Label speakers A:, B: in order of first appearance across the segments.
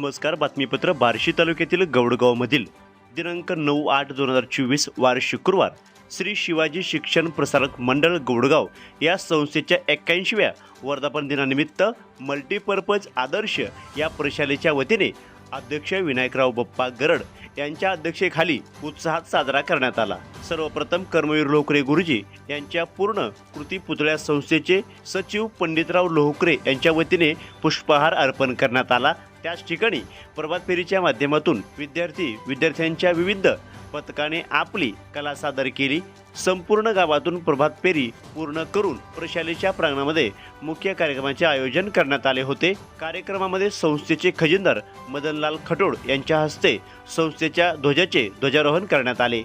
A: नमस्कार. बातमीपत्र बार्शी तालुक्यातील गौडगावमधील दिनांक 9/8/2024 वार शुक्रवार श्री शिवाजी शिक्षण प्रसारक मंडळ गौडगाव या संस्थेच्या 81व्या वर्धापन दिनानिमित्त मल्टीपर्पज आदर्श या प्रशालेच्या वतीने अध्यक्ष विनायकराव बप्पा गरड यांच्या अध्यक्षतेखाली उत्साहात साजरा करण्यात आला. सर्वप्रथम कर्मवीर लोहकरे गुरुजी यांच्या पूर्ण कृती पुतळ्या संस्थेचे सचिव पंडितराव लोहकरे यांच्या वतीने पुष्पहार अर्पण करण्यात आला. त्याच ठिकाणी प्रभात फेरीच्या माध्यमातून विद्यार्थ्यांच्या विविध पथकाने आपली कला सादर केली. संपूर्ण गावातून प्रभात फेरी पूर्ण करून प्रशालेच्या प्रांगणामध्ये मुख्य कार्यक्रमाचे आयोजन करण्यात आले होते. कार्यक्रमामध्ये संस्थेचे खजिनदार मदनलाल खटोड यांच्या हस्ते संस्थेच्या ध्वजाचे ध्वजारोहण करण्यात आले.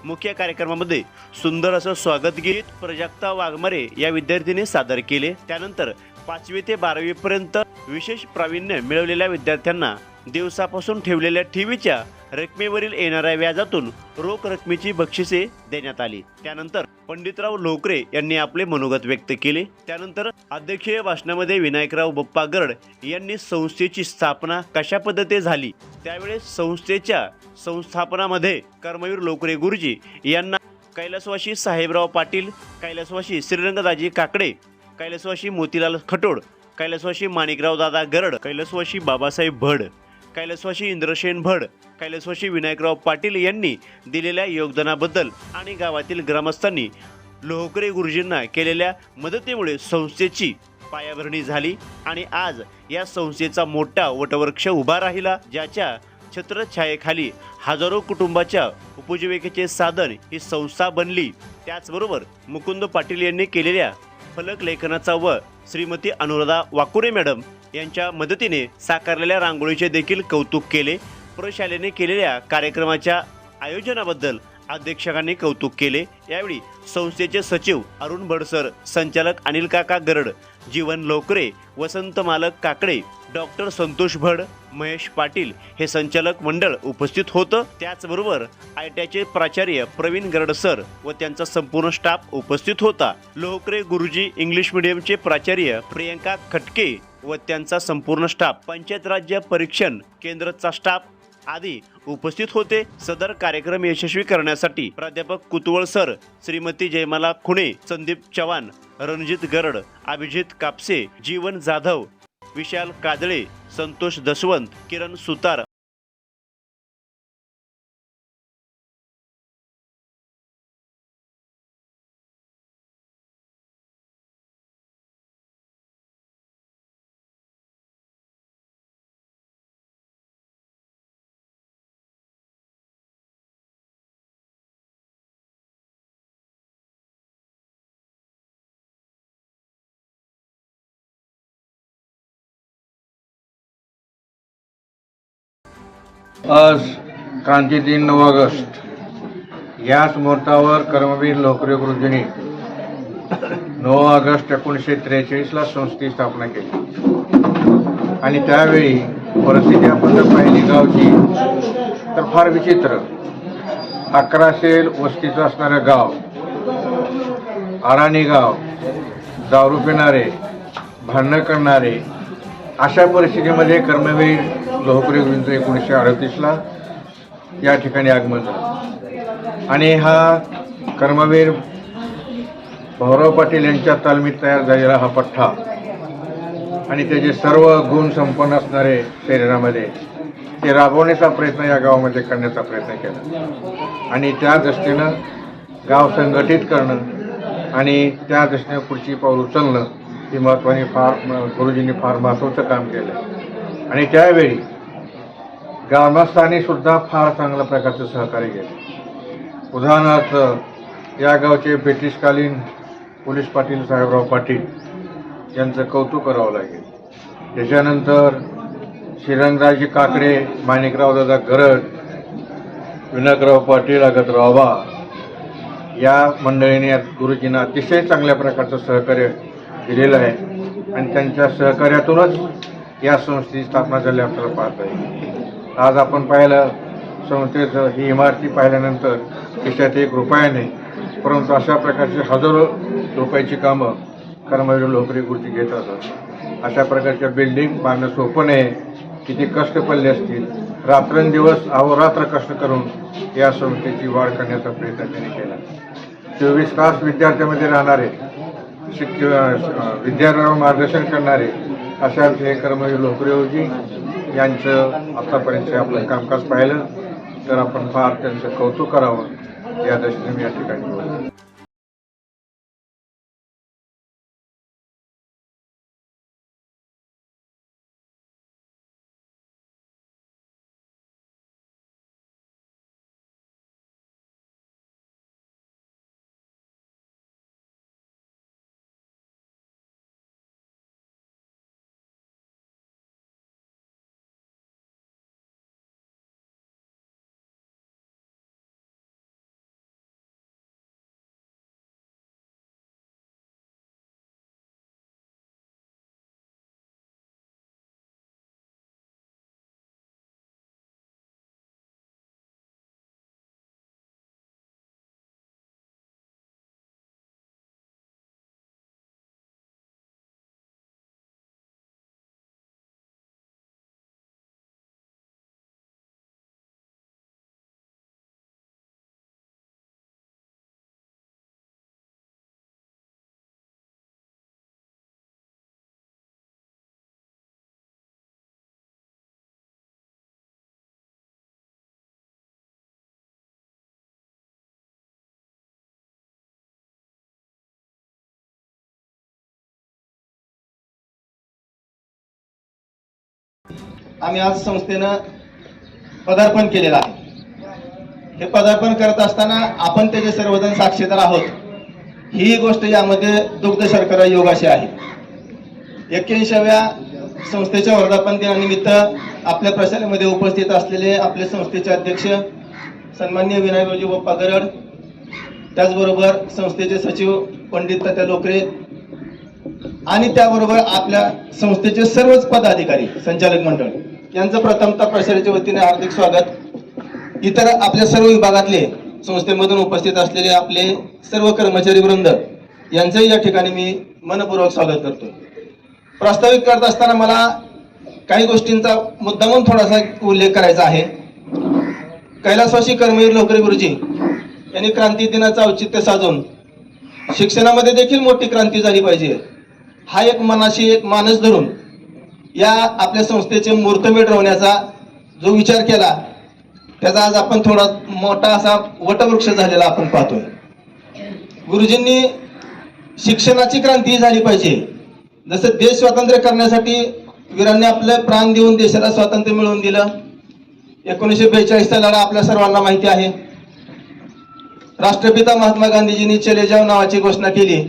A: मुख्य कार्यक्रमामध्ये सुंदर असं स्वागत गीत प्राजक्ता वाघमारे या विद्यार्थ्यांनी सादर केले. त्यानंतर 5वी ते 12वी पर्यंत विशेष प्रावीण्य मिळवलेल्या विद्यार्थ्यांना दिवसापासून ठेवलेल्या ठेवीच्या रकमेवरील येणाऱ्या व्याजातून रोख रकमेची बक्षिसे देण्यात आली. त्यानंतर पंडितराव लोहकरे यांनी आपले मनोगत व्यक्त केले. त्यानंतर अध्यक्षीय भाषणामध्ये विनायकराव बप्पा गरड यांनी संस्थेची स्थापना कशा पद्धतीने झाली, त्यावेळेस संस्थेच्या संस्थापनामध्ये कर्मवीर लोहकरे गुरुजी यांना कैलासवासी साहेबराव पाटील, कैलासवासी श्रीरंगदाजी काकडे, कैलासवासी मोतीलाल खटोड, कैलासवासी माणिकराव दादा गरड, कैलासवासी बाबासाहेब भड, कैलासवासी इंद्रसेन भड, कैलासवासी विनायकराव पाटील यांनी दिलेल्या योगदानाबद्दल आणि गावातील ग्रामस्थांनी लोहकरे गुरुजींना केलेल्या मदतीमुळे संस्थेची पायाभरणी झाली आणि आज या संस्थेचा मोठा वटवृक्ष उभा राहिला, ज्याच्या छत्रछायेखाली हजारो कुटुंबाच्या उपजीविकेचे साधन ही संस्था बनली. त्याचबरोबर मुकुंद पाटील यांनी केलेल्या फलक लेखनाचा व श्रीमती अनुराधा वाकुरे मॅडम यांच्या मदतीने साकारलेल्या रांगोळीचे देखील कौतुक केले. प्रशालेने केलेल्या कार्यक्रमाच्या आयोजनाबद्दल अध्यक्षकांनी कौतुक केले. यावेळी संस्थेचे सचिव अरुण बडसर, संचालक अनिल काका गरड, जीवन लोहकरे, वसंत मालक काकडे, डॉक्टर संतोष भड, महेश पाटील हे संचालक मंडळ उपस्थित होतं. त्याचबरोबर आयटीआयचे प्राचार्य प्रवीण गरड सर व त्यांचा संपूर्ण स्टाफ उपस्थित होता. लोहकरे गुरुजी इंग्लिश मीडियमचे प्राचार्य प्रियंका खटके व त्यांचा संपूर्ण स्टाफ, पंचायत राज्य परीक्षण केंद्राचा स्टाफ आदी उपस्थित होते. सदर कार्यक्रम यशस्वी करण्यासाठी प्राध्यापक कुतवळ सर, श्रीमती जयमाला खुणे, संदीप चव्हाण, रणजित गरड, अभिजित कापसे, जीवन जाधव, विशाल कादळे, संतोष दशवंत, किरण सुतार
B: आज क्रांती दिन 9 ऑगस्ट याच मुहूर्तावर कर्मवीर लोहकरे गुरुजींनी 9 ऑगस्ट 1943ला संस्थेची स्थापना केली आणि त्यावेळी परिस्थिती आपण जर पाहिली गावची तर फार विचित्र. 1100 वस्तीचं असणारं गाव, अडाणी गाव, दारू पिणारे, भांडणं करणारे, अशा परिस्थितीमध्ये कर्मवीर लोहकरे गुरुजींचं 1938ला या ठिकाणी आगमन झालं आणि हा कर्मवीर भाऊराव पाटील यांच्या तालमीत तयार झालेला हा पठ्ठा आणि त्याचे सर्व गुण संपन्न असणारे शरीरामध्ये ते राबवण्याचा प्रयत्न या गावामध्ये करण्याचा प्रयत्न केला आणि त्या दृष्टीनं गाव संघटित करणं आणि त्या दृष्टीनं पुढची पाऊल उचलणं ही गुरुजींनी फार महत्त्वाचं काम केलं आणि त्यावेळी ग्रामस्थांनी सुद्धा फार चांगल्या प्रकारचं सहकार्य केलं. उदाहरणार्थ या गावचे ब्रिटिशकालीन पोलीस पाटील साहेबराव पाटील यांचं कौतुक करावं लागेल. त्याच्यानंतर श्रीरंगदाजी काकडे, माणिकराव दादा गरड, विनायकराव पाटील, अगतराव बा या मंडळीने गुरुजींना अतिशय चांगल्या प्रकारचं सहकार्य दिलेलं आहे आणि त्यांच्या सहकार्यातूनच या संस्थेची स्थापना झाली आपल्याला पाहता येईल. आज आपण पाहिलं संस्थेचं ही इमारती पाहिल्यानंतर खिशात 1 रुपया नाही, परंतु अशा प्रकारची हजारो रुपयाची कामं कर्मवीर लोहकरे गुरुजी घेत असतात. अशा प्रकारच्या बिल्डिंग बांधणं सोपं नाही किती कष्ट पडले असतील, रात्रंदिवस अहोरात्र कष्ट करून या संस्थेची वाढ करण्याचा प्रयत्न त्यांनी केला. 24 तास विद्यार्थ्यांमध्ये राहणारे, विद्यार्थ्यांना मार्गदर्शन करणारे अशा हे कर्मवीर लोकरेवजी यांचं आतापर्यंत आपलं कामकाज पाहिलं तर आपण फार त्यांचं कौतुक करावं या दृष्टीने मी या ठिकाणी बोलतो.
C: आम्ही आज संस्थेनं पदार्पण केलेलं आहे. हे पदार्पण करत असताना आपण त्याचे सर्वजण साक्षीदार आहोत. ही गोष्ट यामध्ये दुग्ध शर्करा योगाशी आहे. 81व्या संस्थेच्या वर्धापन दिनानिमित्त आपल्या प्रशालेमध्ये उपस्थित असलेले आपले संस्थेचे अध्यक्ष सन्माननीय विनायकरावजी बाप्पा गरड, त्याचबरोबर संस्थेचे सचिव पंडित तात्या लोकरे आणि त्याबरोबर आपल्या संस्थेचे सर्वच पदाधिकारी, संचालक मंडळ यांचं प्रथमतः प्रशालेच्या वतीने हार्दिक स्वागत. इतर आपल्या सर्व विभागातले संस्थेमधून उपस्थित असलेले आपले सर्व कर्मचारी वृंद यांचंही या ठिकाणी मी मनपूर्वक स्वागत करतो. प्रास्ताविक करत असताना मला काही गोष्टींचा मुद्दामून थोडासा उल्लेख करायचा आहे. कैलासवासी कर्मवीर लोकरे गुरुजी यांनी क्रांती दिनाचं औचित्य साधून शिक्षणामध्ये देखील मोठी क्रांती झाली पाहिजे हा एक मनाशी एक मानस धरून या आपल्या संस्थेचे मुहूर्तमेढ रोवण्याचा जो विचार केला त्याचा आज आपण थोडा मोठा असा वटवृक्ष झालेला आपण पाहतोय. गुरुजींनी शिक्षणाची क्रांती झाली पाहिजे. जसं देश स्वातंत्र्य करण्यासाठी वीरांनी आपले प्राण देऊन देशाला स्वातंत्र्य मिळवून दिलं. 1942चा लढा आपल्या सर्वांना माहिती आहे. राष्ट्रपिता महात्मा गांधीजींनी चले जाव नावाची घोषणा केली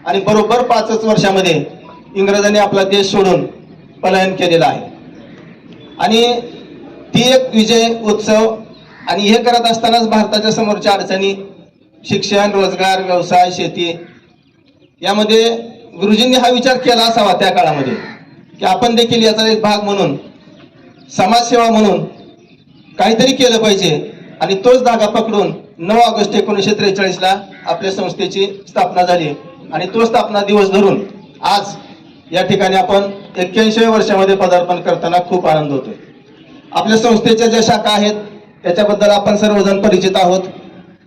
C: आणि बरोबर 5च वर्षामध्ये इंग्रजांनी आपला देश सोडून पलायन केलेलं आहे. आणि ती एक विजय उत्सव आणि हे करत असतानाच भारताच्या समोरच्या अडचणी शिक्षण, रोजगार, व्यवसाय, शेती यामध्ये गुरुजींनी हा विचार केला असावा त्या काळामध्ये की आपण देखील याचा एक भाग म्हणून समाजसेवा म्हणून काहीतरी केलं पाहिजे. आणि तोच धागा पकडून 9 ऑगस्ट 1943ला आपल्या संस्थेची स्थापना झाली आणि तो स्थापना दिवस धरून आज या ठिकाणी आपण 81व्या वर्षामध्ये पदार्पण करताना खूप आनंद होतोय. आपल्या संस्थेच्या ज्या शाखा आहेत त्याच्याबद्दल आपण सर्वजण परिचित आहोत.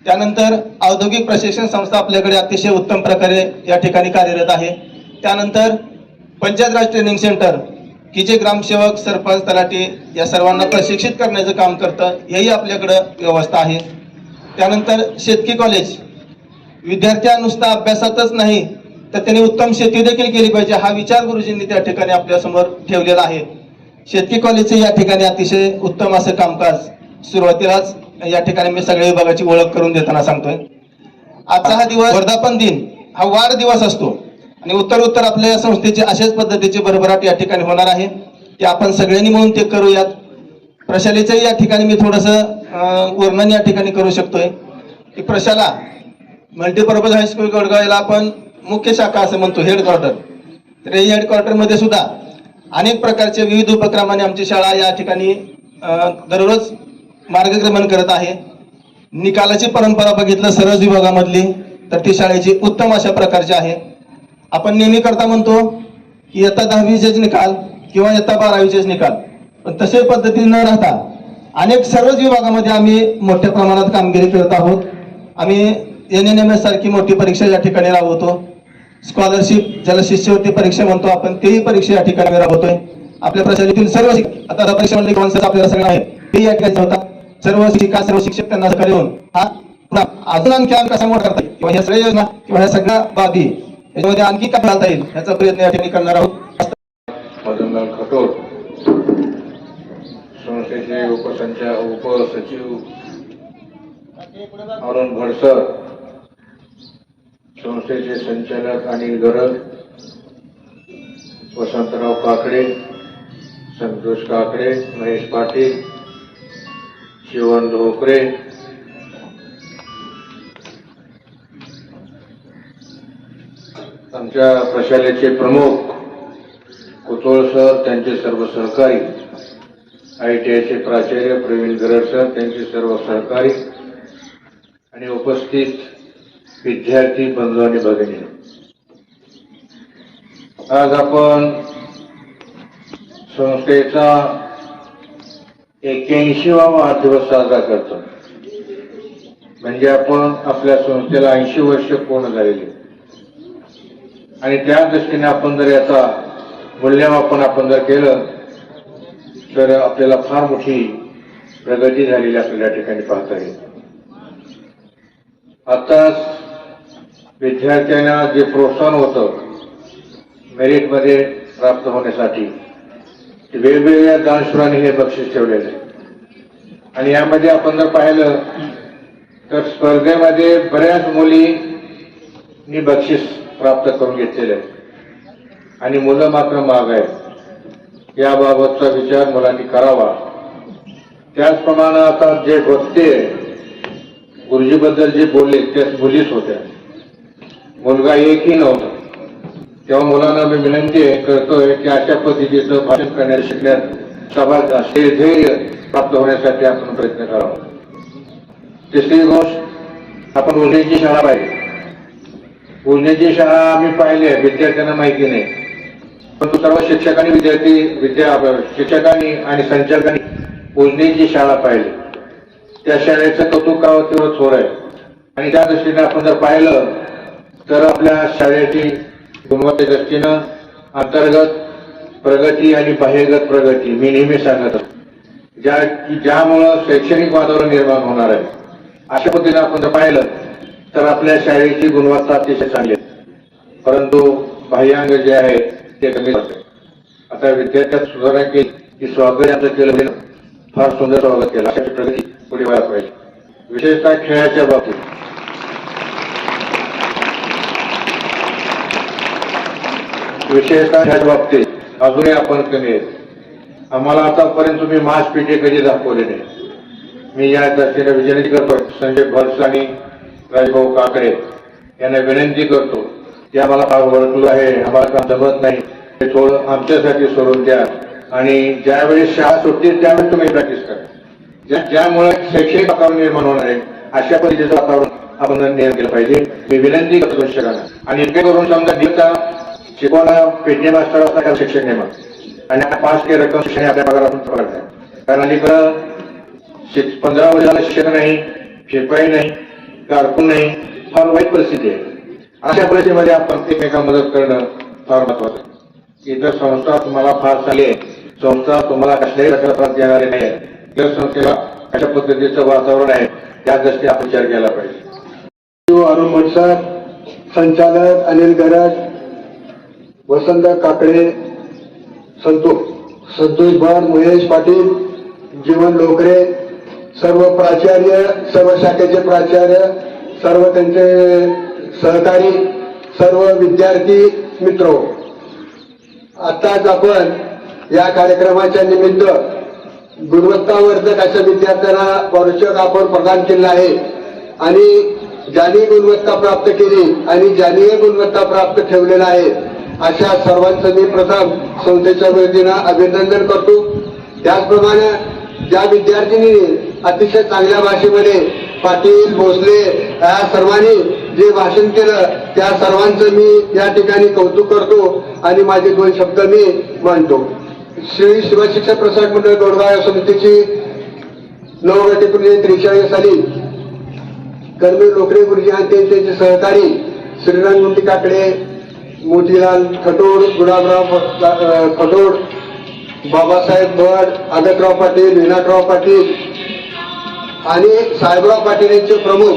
C: त्यानंतर औद्योगिक प्रशिक्षण संस्था आपल्याकडे अतिशय उत्तम प्रकारे या ठिकाणी कार्यरत आहे. त्यानंतर पंचायत राज ट्रेनिंग सेंटर की जे ग्रामसेवक, सरपंच, तलाठी या सर्वांना प्रशिक्षित करण्याचं काम करतं, हेही आपल्याकडं व्यवस्था आहे. त्यानंतर शेतकी कॉलेज, विद्यार्थ्या नुसता अभ्यासातच नाही तर त्यांनी उत्तम शेती देखील केली पाहिजे हा विचार गुरुजींनी त्या ठिकाणी आपल्या समोर ठेवलेला आहे. शेतकी कॉलेजचे या ठिकाणी अतिशय उत्तम असं कामकाज सुरुवातीलाच या ठिकाणी मी सगळ्या विभागाची ओळख करून देताना सांगतोय. आजचा हा दिवस वर्धापन दिन हा वाढदिवस असतो आणि उत्तर आपल्या संस्थेचे अशाच पद्धतीचे भरभराट या ठिकाणी होणार आहे की आपण सगळ्यांनी मिळून ते करूयात. प्रशालेचंही या ठिकाणी मी थोडंसं वर्णन या ठिकाणी करू शकतोय की प्रशाला मल्टीपर्पज हायस्कूल गडगावला आपण मुख्य शाखा असं म्हणतो, हेडक्वार्टर. तर या हेडक्वार्टरमध्ये सुद्धा अनेक प्रकारचे विविध उपक्रमाने आमची शाळा या ठिकाणी दररोज मार्गक्रमण करत आहे. निकालाची परंपरा बघितलं सरस विभागामधली तर ती शाळेची उत्तम अशा प्रकारची आहे. आपण नेहमी करता म्हणतो की इयत्ता 10वीचेच निकाल किंवा इयत्ता 12वीचेच निकाल, पण तसे पद्धतीने न राहता अनेक सर्वच विभागामध्ये आम्ही मोठ्या प्रमाणात कामगिरी करत आहोत. आम्ही NNMS सारखी मोठी परीक्षा या ठिकाणी राबवतो. स्कॉलरशिप ज्याला शिष्यवृत्ती परीक्षा म्हणतो आपण, तेही परीक्षा या ठिकाणी राबवतोय. आपल्या प्रशालेतील सर्व आता परीक्षा म्हणले कॉन्सेप्ट आपल्याला सगळं आहे ते या ठिकाणी होता. सर्व शिक्षिका सर्व शिक्षक त्यांना सहकार्य होऊन हा अजून आणखी आम्ही कसा मोठा करता येईल किंवा ह्या सगळ्या योजना किंवा ह्या सगळ्या बाबी याच्यामध्ये आणखी काय घालता येईल याचा प्रयत्न या ठिकाणी करणार आहोत.
B: मदनलाल खटोल, संस्थेचे उपसचिव अरुण भडसर, संस्थेचे संचालक अनिल गरग, वसंतराव काकडे, संतोष काकडे, महेश पाटील, शिवन ढोकरे, आमच्या प्रशालेचे प्रमुख कुतोळ सर, त्यांचे सर्व सहकारी, ITIचे प्राचार्य प्रवीण गरड सर, त्यांचे सर्व सहकारी आणि उपस्थित विद्यार्थी बंधू आणि भगिनी, आज आपण संस्थेचा 81वा वाढदिवस साजरा करतो. म्हणजे आपण आपल्या संस्थेला 80 वर्ष पूर्ण झालेली आणि त्या दृष्टीने आपण जर याचा मूल्यमापन आपण जर केलं तर आपल्याला फार मोठी प्रगती झालेली आपल्याला या ठिकाणी पाहता येईल. आताच विद्यार्थ्यांना जे प्रोत्साहन होतं मेरिटमध्ये प्राप्त होण्यासाठी वेगवेगळ्या दानशूरांनी हे बक्षीस ठेवलेलं आहे आणि यामध्ये आपण जर पाहिलं तर स्पर्धेमध्ये बऱ्याच मुलींनी बक्षीस प्राप्त करून घेतलेले आहे आणि मुलं मात्र माग आहेत. याबाबतचा विचार मुलांनी करावा. त्याचप्रमाणे आता जे वक्ते गुरुजीबद्दल जे बोलले त्या मुलीच होत्या, मुलगा एकही नव्हता. तेव्हा मुलांना मी विनंती करतोय की अशा पद्धतीचं भाषण करण्यास शिकण्यात सभा धैर्य प्राप्त होण्यासाठी आपण प्रयत्न करावा. तिसरी गोष्ट, आपण उजनीची शाळा पाहिली. उजनीची शाळा आम्ही पाहिली आहे, विद्यार्थ्यांना माहिती नाही, परंतु सर्व शिक्षकांनी शिक्षकांनी आणि संचालकांनी उजनीची शाळा पाहिली. त्या शाळेचं कौतुक करावं तेवढं थोर आहे आणि त्या दृष्टीने आपण जर पाहिलं तर आपल्या शाळेची गुणवत्तेच्या दृष्टीनं अंतर्गत प्रगती आणि बाह्यगत प्रगती मी नेहमी सांगत असतो, ज्यामुळं शैक्षणिक वातावरण निर्माण होणार आहे. अशा पद्धतीने आपण जर पाहिलं तर आपल्या शाळेची गुणवत्ता अतिशय चांगली आहे, परंतु बाह्यांग जे आहे ते कमी होते. आता विद्यार्थ्यात सुधारणा केली की स्वागत यांचं केलं, फार सुंदर स्वागत केलं. अशा प्रगती पुढे व्हायला पाहिजे. विशेषतः खेळाच्या बाबतीत अजूनही आपण कमी आहेत. आम्हाला आतापर्यंत तुम्ही मास पेटे कधी दाखवले नाही. मी या दृष्टीने विनंती करतो संजय भरस आणि राजभाऊ काकडे यांना विनंती करतो की आम्हाला फार वर्कलो आहे, आम्हाला काम जमत नाही, ते थोडं आमच्यासाठी सोडून द्या आणि ज्यावेळी शाळा सुटतील त्यावेळी तुम्ही प्रॅक्टिस करा. ज्यामुळे शैक्षणिक वातावरण निर्माण होणार आहे अशा पद्धतीचं वातावरण आपण निर्माण केलं पाहिजे. मी विनंती करतो शिक्षकांना आणि इतके करून समजा दिवसा शिकवणा पेटणे मास्टर असता शिक्षक नेमा आणि 5 के रक्कम शिक्षण आपल्या पगारातून पकडताय. कारण अलीकडं 15 वर्षाला शिक्षक नाही, शिपाई नाही, कारकून नाही, फार वाईट परिस्थिती आहे. अशा परिस्थितीमध्ये आपण एकमेकांना मदत करणं फार महत्वाचं आहे. इतर संस्था तुम्हाला फार चांगली आहे, संस्था तुम्हाला कसल्याही प्रकारचा त्रास देणारे नाही आहे. त्या संस्थेला अशा पद्धतीचं वातावरण आहे त्या दृष्टीने आपण विचार केला पाहिजे.
D: अरुण भडसर, संचालक अनिल गरड, वसंत काकडे, संतोष भर, महेश पाटील, जीवन लोकरे, सर्व प्राचार्य, सर्व शाखेचे प्राचार्य, सर्व त्यांचे सहकारी, सर्व विद्यार्थी मित्र, आताच आपण या कार्यक्रमाच्या निमित्त गुणवत्तावर्धक अशा विद्यार्थ्यांना पारितोषिक आपण प्रदान केलं आहे आणि ज्यांनी गुणवत्ता प्राप्त केली आणि ज्यांनी गुणवत्ता प्राप्त ठेवलेला आहे अशा सर्वांचं मी प्रथम संस्थेच्या वतीनं अभिनंदन करतो. त्याचप्रमाणे ज्या विद्यार्थिनींनी अतिशय चांगल्या भाषेमध्ये पाटील, भोसले या सर्वांनी जे भाषण केलं त्या सर्वांचं मी या ठिकाणी कौतुक करतो आणि माझे 2 शब्द मी मांडतो. श्री शिवशिक्षण प्रसारक मंडळ गोडगाव या समितीची 9 एप्रिल 43 साली कर्मवीर लोकरे गुरुजी आणि त्यांचे सहकारी श्रीरंग मुंडी काकडे, मोतीलाल खटोड, गुलाबराव खटोड, बाबासाहेब भट, आगतराव पाटील, विनायकराव पाटील आणि साहेबराव पाटील यांचे प्रमुख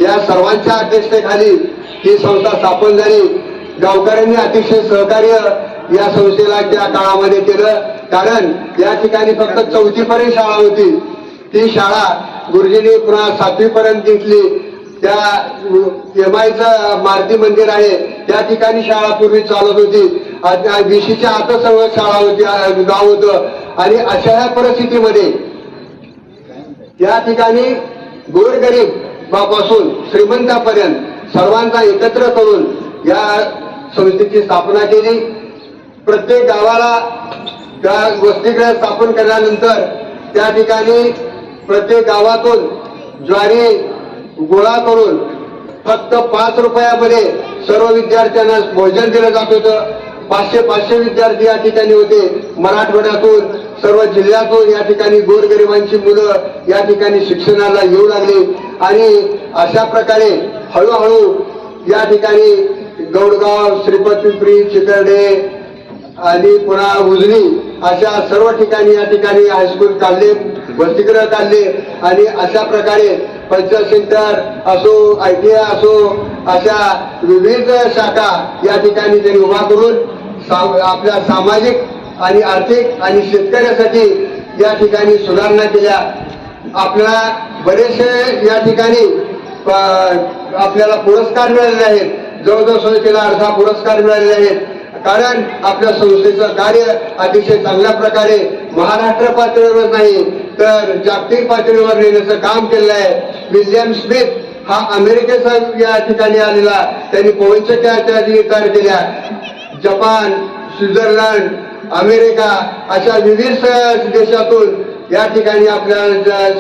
D: या सर्वांच्या अध्यक्षतेखाली ही संस्था स्थापन झाली. गावकऱ्यांनी अतिशय सहकार्य या संस्थेला त्या काळामध्ये केलं, कारण या ठिकाणी फक्त 4थी पर्यंत शाळा होती. ती शाळा गुरुजींनी पुन्हा 7वी पर्यंत घेतली. त्या एमआयचं मारुती मंदिर आहे त्या ठिकाणी शाळा पूर्वी चालत होती. बीसीच्या आता सर्व शाळा होती, गाव होतं. आणि अशा ह्या परिस्थितीमध्ये या ठिकाणी गोरगरीब बापासून श्रीमंतापर्यंत सर्वांचा एकत्र करून या संस्थेची स्थापना केली. प्रत्येक गावाला त्या वसतिगृह स्थापन केल्यानंतर त्या ठिकाणी प्रत्येक गावातून ज्वारी गोळा करून फक्त 5 रुपयामध्ये सर्व विद्यार्थ्यांना भोजन दिलं जात होतं. 500 विद्यार्थी या ठिकाणी होते. मराठवाड्यातून सर्व जिल्ह्यातून या ठिकाणी गोरगरिबांची मुलं या ठिकाणी शिक्षणाला येऊ लागली. आणि अशा प्रकारे हळूहळू या ठिकाणी गौडगाव, श्रीपत पिंपरी, चिकर्डे आणि पुन्हा उजनी अशा सर्व ठिकाणी या ठिकाणी हायस्कूल काढले, वसतिगृह काढले. आणि अशा प्रकारे पंचायत सेंटर असो, ITI असो, अशा विविध शाखा या ठिकाणी त्यांनी उभा करून आपल्या सामाजिक आणि आर्थिक आणि शेतकऱ्यासाठी या ठिकाणी सुधारणा केल्या. आपल्याला बरेचसे या ठिकाणी आपल्याला पुरस्कार मिळालेले आहेत. जवळजवळ संस्थेला 10 पुरस्कार मिळालेले आहेत. कारण आपल्या संस्थेचं कार्य अतिशय चांगल्या प्रकारे महाराष्ट्र पातळीवर नाही तर जागतिक पातळीवर नेण्याचं काम केलं आहे. विल्यम स्मिथ हा अमेरिकेचा या ठिकाणी आलेला, त्यांनी पवनचक्क्या तयार केल्या. जपान, स्वित्झर्लंड, अमेरिका अशा विविध देशातून या ठिकाणी आपल्या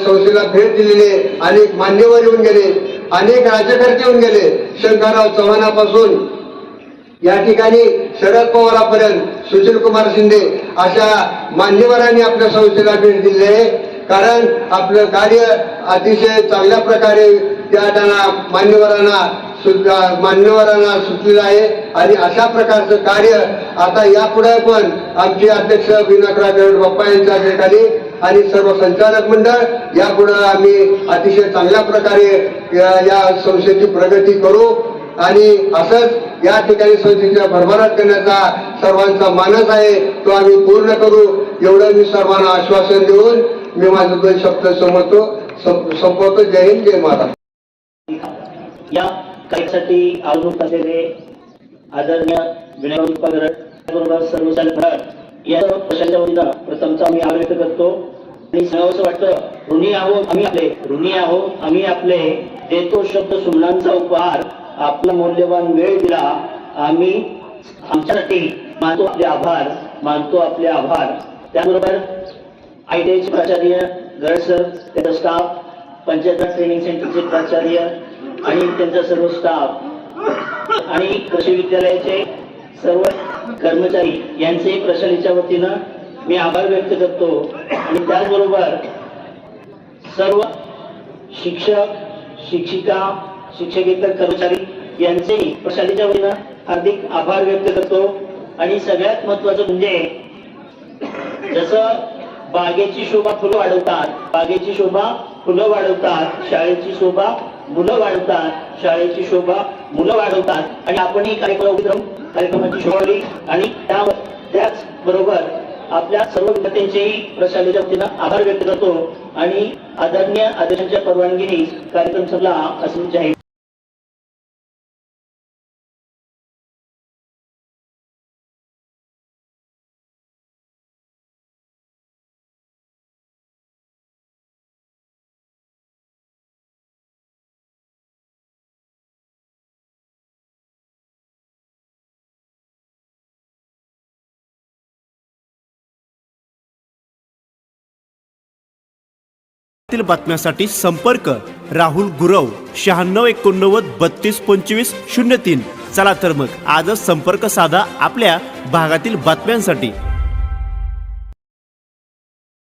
D: संस्थेला भेट दिलेले अनेक मान्यवर येऊन गेले, अनेक राज्यकर्ते येऊन गेले. शंकरराव चव्हाणापासून या ठिकाणी शरद पवारांपर्यंत, सुशील कुमार शिंदे अशा मान्यवरांनी आपल्या संस्थेला भेट दिली आहे. कारण आपलं कार्य अतिशय चांगल्या प्रकारे त्या मान्यवरांना सुचलेलं आहे. आणि अशा प्रकारचं कार्य आता यापुढे पण आमचे अध्यक्ष विनायकराव बाप्पा यांच्या खाली आणि सर्व संचालक मंडळ यापुढे आम्ही अतिशय चांगल्या प्रकारे या संस्थेची प्रगती करू. आणि असंच या ठिकाणी संस्थेचा भरभराट करण्याचा सर्वांचा मानस आहे, तो आम्ही पूर्ण करू एवढं मी सर्वांना आश्वासन देऊन मी माझे 2 शब्द संपवतो. जय हिंद, जय महाराष्ट्र.
E: या कार्यसाठी आवडून असलेले आदरणीय विनय बरोबर सर्व चालक या पक्षाच्या वतीनं प्रथमचा आम्ही आभार व्यक्त करतो. आणि सांगावंसं वाटतं, ऋणी आहोत आम्ही आपले देतो शब्द सुमनांचा उपहार, आपला मौल्यवान वेळ दिला आम्ही आमच्यासाठी, मानतो आपले आभार. त्याबरोबर ITIचे प्राचार्य गरड सर, त्यांचा स्टाफ, पंचायत ट्रेनिंग सेंटरचे प्राचार्य आणि त्यांचा सर्व स्टाफ आणि कृषी विद्यालयाचे सर्व कर्मचारी यांचे प्रशालेच्या वतीनं मी आभार व्यक्त करतो. आणि त्याचबरोबर सर्व शिक्षक, शिक्षिका, शिक्षकेतर कर्मचारी यांचे प्रशालेच्या वतीनं हार्दिक आभार व्यक्त करतो. आणि सगळ्यात महत्वाचं म्हणजे जसं बागेची शोभा फुलं वाढवतात, शाळेची शोभा मुलं वाढवतात. आणि आपणही कार्यक्रमाची शोभा आणि त्याच बरोबर आपल्या सर्व विद्यार्थ्यांचेही प्रशालेच्या वतीनं आभार व्यक्त करतो. आणि आदरणीय अध्यक्षांच्या परवानगीने कार्यक्रम संपला असं जाहीर.
A: बातम्यासाठी संपर्क राहुल गुरव 9689 3225 03. चला तर मग आजच संपर्क साधा आपल्या भागातील बातम्यांसाठी.